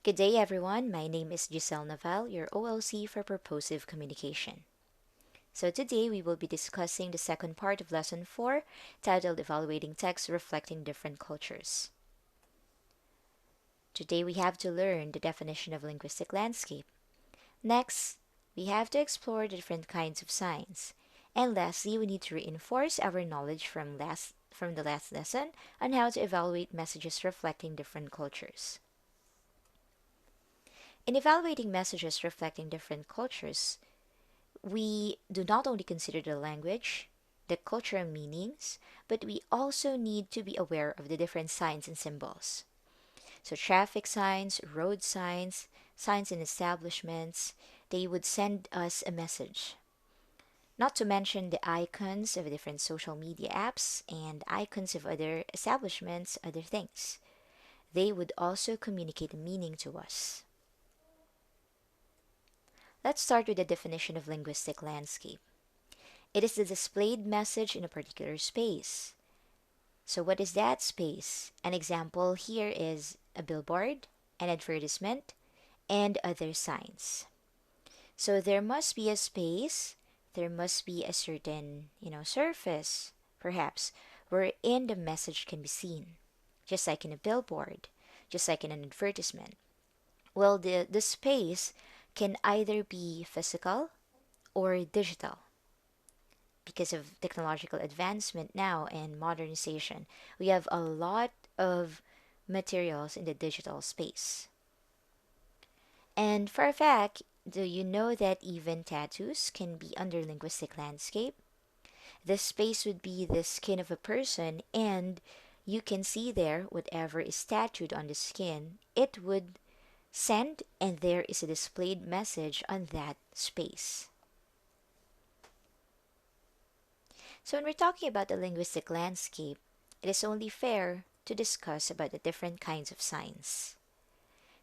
Good day, everyone. My name is Naval, your OLC for Purposive Communication. So today we will be discussing the second part of Lesson 4, titled Evaluating Texts Reflecting Different Cultures. Today we have to learn the definition of linguistic landscape. Next, we have to explore the different kinds of signs. And lastly, we need to reinforce our knowledge from the last lesson on how to evaluate messages reflecting different cultures. In evaluating messages reflecting different cultures, we do not only consider the language, the cultural meanings, but we also need to be aware of the different signs and symbols. So, traffic signs, road signs, signs in establishments, they would send us a message. Not to mention the icons of different social media apps and icons of other establishments, other things. They would also communicate a meaning to us. Let's start with the definition of linguistic landscape. It is the displayed message in a particular space. So, what is that space? An example here is a billboard, an advertisement, and other signs. So, there must be a space, there must be a certain, surface, perhaps, wherein the message can be seen, just like in a billboard, just like in an advertisement. Well, the space can either be physical or digital because of technological advancement now and modernization. We have a lot of materials in the digital space. And for a fact, do you know that even tattoos can be under linguistic landscape? This space would be the skin of a person, and you can see there whatever is tattooed on the skin, it would send, and there is a displayed message on that space. So when we're talking about the linguistic landscape, it is only fair to discuss about the different kinds of signs.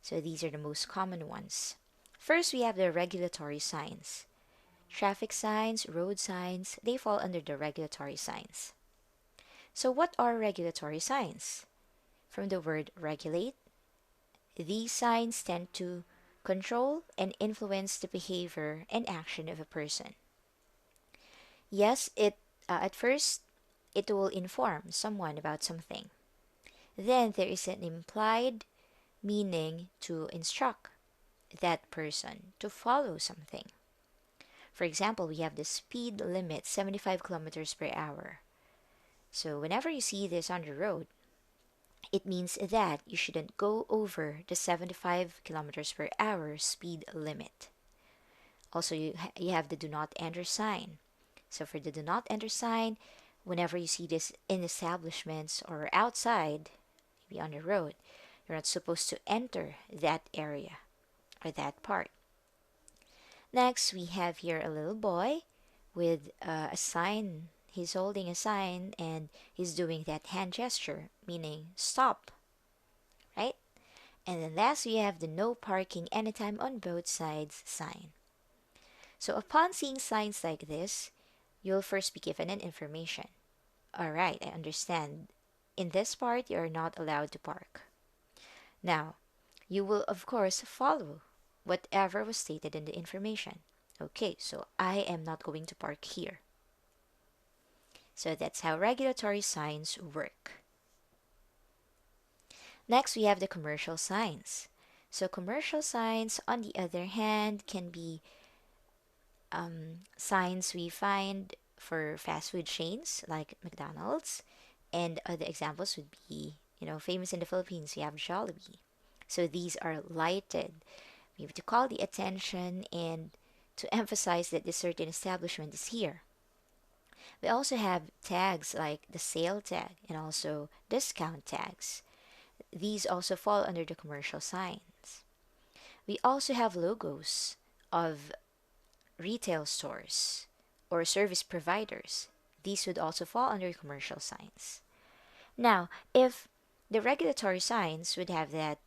So these are the most common ones. First, we have the regulatory signs. Traffic signs, road signs, they fall under the regulatory signs. So what are regulatory signs? From the word regulate, these signs tend to control and influence the behavior and action of a person. Yes, at first it will inform someone about something. Then there is an implied meaning to instruct that person to follow something. For example, we have the speed limit 75 kilometers per hour. So whenever you see this on the road, it means that you shouldn't go over the 75 kilometers per hour speed limit. Also, you have the do not enter sign. So for the do not enter sign, whenever you see this in establishments or outside, maybe on the road, you're not supposed to enter that area or that part. Next, we have here a little boy with a sign. He's holding a sign and he's doing that hand gesture, meaning stop, right? And then last, we have the no parking anytime on both sides sign. So upon seeing signs like this, you'll first be given an information. Alright, I understand. In this part, you are not allowed to park. Now, you will of course follow whatever was stated in the information. Okay, so I am not going to park here. So that's how regulatory signs work. Next, we have the commercial signs. So commercial signs, on the other hand, can be signs we find for fast food chains like McDonald's, and other examples would be, famous in the Philippines, we have Jollibee. So these are lighted. We have to call the attention and to emphasize that this certain establishment is here. We also have tags like the sale tag and also discount tags. These also fall under the commercial signs. We also have logos of retail stores or service providers. These would also fall under commercial signs. Now, if the regulatory signs would have that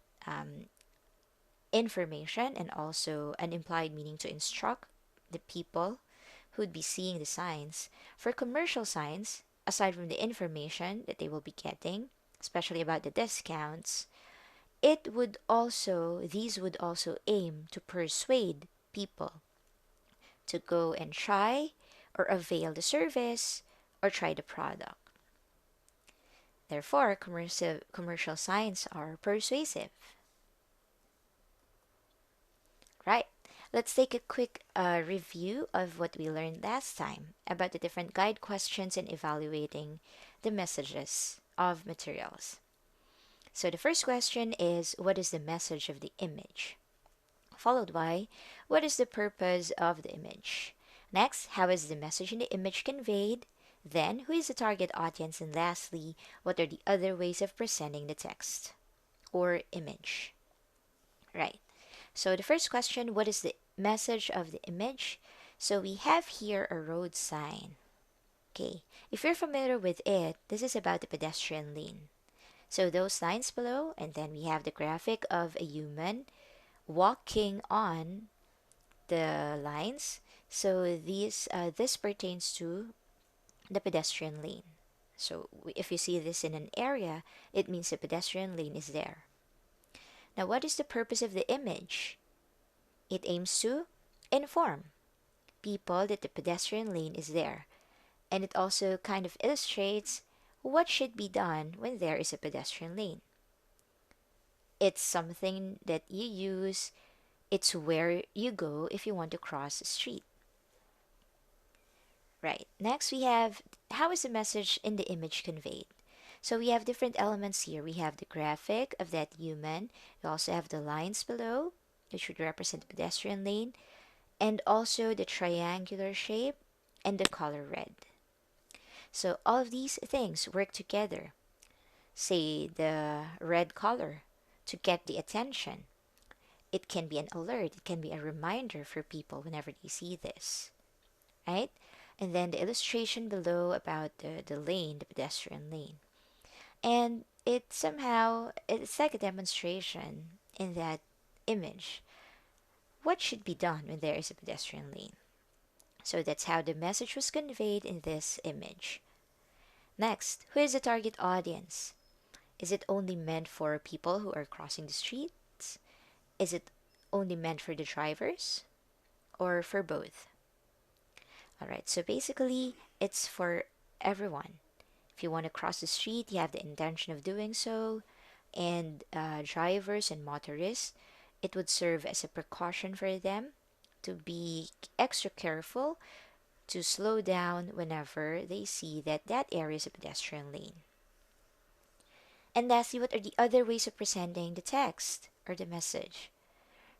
information and also an implied meaning to instruct the people who'd be seeing the signs, for commercial signs, aside from the information that they will be getting, especially about the discounts, these would also aim to persuade people to go and try or avail the service or try the product. Therefore, commercial signs are persuasive. Right. Let's take a quick review of what we learned last time about the different guide questions in evaluating the messages of materials. So the first question is, what is the message of the image? Followed by, what is the purpose of the image? Next, how is the message in the image conveyed? Then, who is the target audience? And lastly, what are the other ways of presenting the text or image? Right. So the first question, what is the message of the image? So we have here a road sign. Okay, if you're familiar with it, this is about the pedestrian lane. So those lines below, and then we have the graphic of a human walking on the lines. So this pertains to the pedestrian lane. So if you see this in an area, it means the pedestrian lane is there. Now, what is the purpose of the image? It aims to inform people that the pedestrian lane is there, and it also kind of illustrates what should be done when there is a pedestrian lane. It's something that you use, it's where you go if you want to cross the street. Right. Next, we have how is the message in the image conveyed? So we have different elements here. We have the graphic of that human. We also have the lines below, which would represent the pedestrian lane, and also the triangular shape and the color red. So all of these things work together. Say the red color to get the attention. It can be an alert, it can be a reminder for people whenever they see this, right? And then the illustration below about the lane, the pedestrian lane. And it's like a demonstration in that image. What should be done when there is a pedestrian lane? So that's how the message was conveyed in this image. Next, who is the target audience? Is it only meant for people who are crossing the streets? Is it only meant for the drivers? Or for both? Alright, so basically, it's for everyone. If you want to cross the street, you have the intention of doing so, and drivers and motorists, it would serve as a precaution for them to be extra careful, to slow down whenever they see that that area is a pedestrian lane. And lastly, what are the other ways of presenting the text or the message?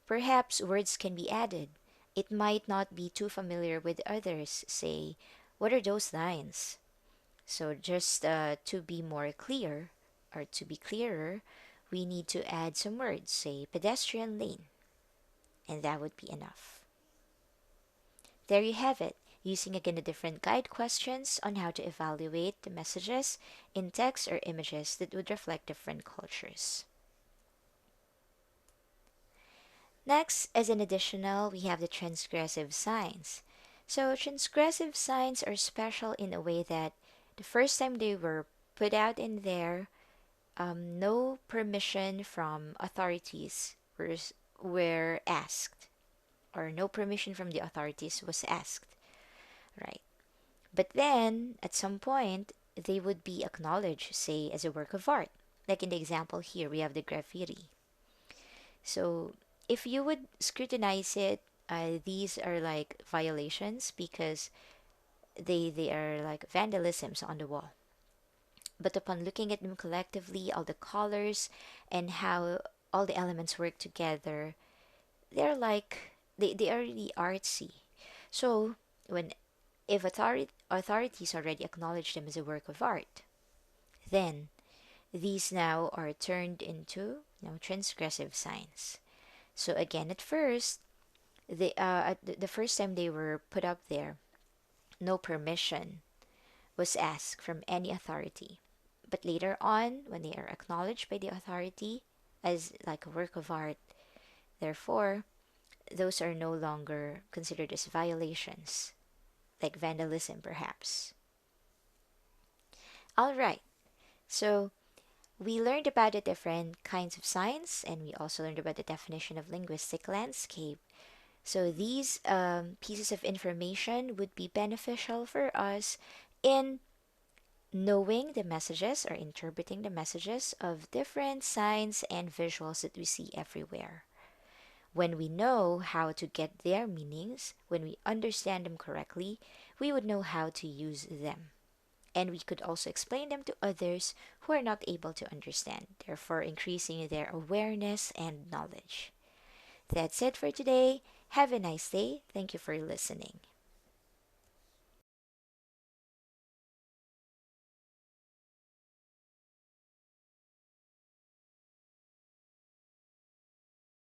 Perhaps words can be added. It might not be too familiar with others. Say, what are those lines? So just to be more clear, or to be clearer, we need to add some words, say pedestrian lane, and that would be enough. There you have it, using again the different guide questions on how to evaluate the messages in text or images that would reflect different cultures. Next, as an additional, we have the transgressive signs. So transgressive signs are special in a way that the first time they were put out in there, no permission from authorities were asked, or no permission from the authorities was asked, right? But then, at some point, they would be acknowledged, say, as a work of art. Like in the example here, we have the graffiti. So, if you would scrutinize it, these are like violations because they are like vandalisms on the wall. But upon looking at them collectively, all the colors and how all the elements work together, they are really artsy. So when if authorities already acknowledge them as a work of art, then these now are turned into transgressive signs. So again, at first, the first time they were put up there, no permission was asked from any authority. But later on, when they are acknowledged by the authority as like a work of art, therefore, those are no longer considered as violations, like vandalism perhaps. Alright, so we learned about the different kinds of signs, and we also learned about the definition of linguistic landscape. So these pieces of information would be beneficial for us in knowing the messages or interpreting the messages of different signs and visuals that we see everywhere. When we know how to get their meanings, when we understand them correctly, we would know how to use them. And we could also explain them to others who are not able to understand, therefore increasing their awareness and knowledge. That's it for today. Have a nice day. Thank you for listening.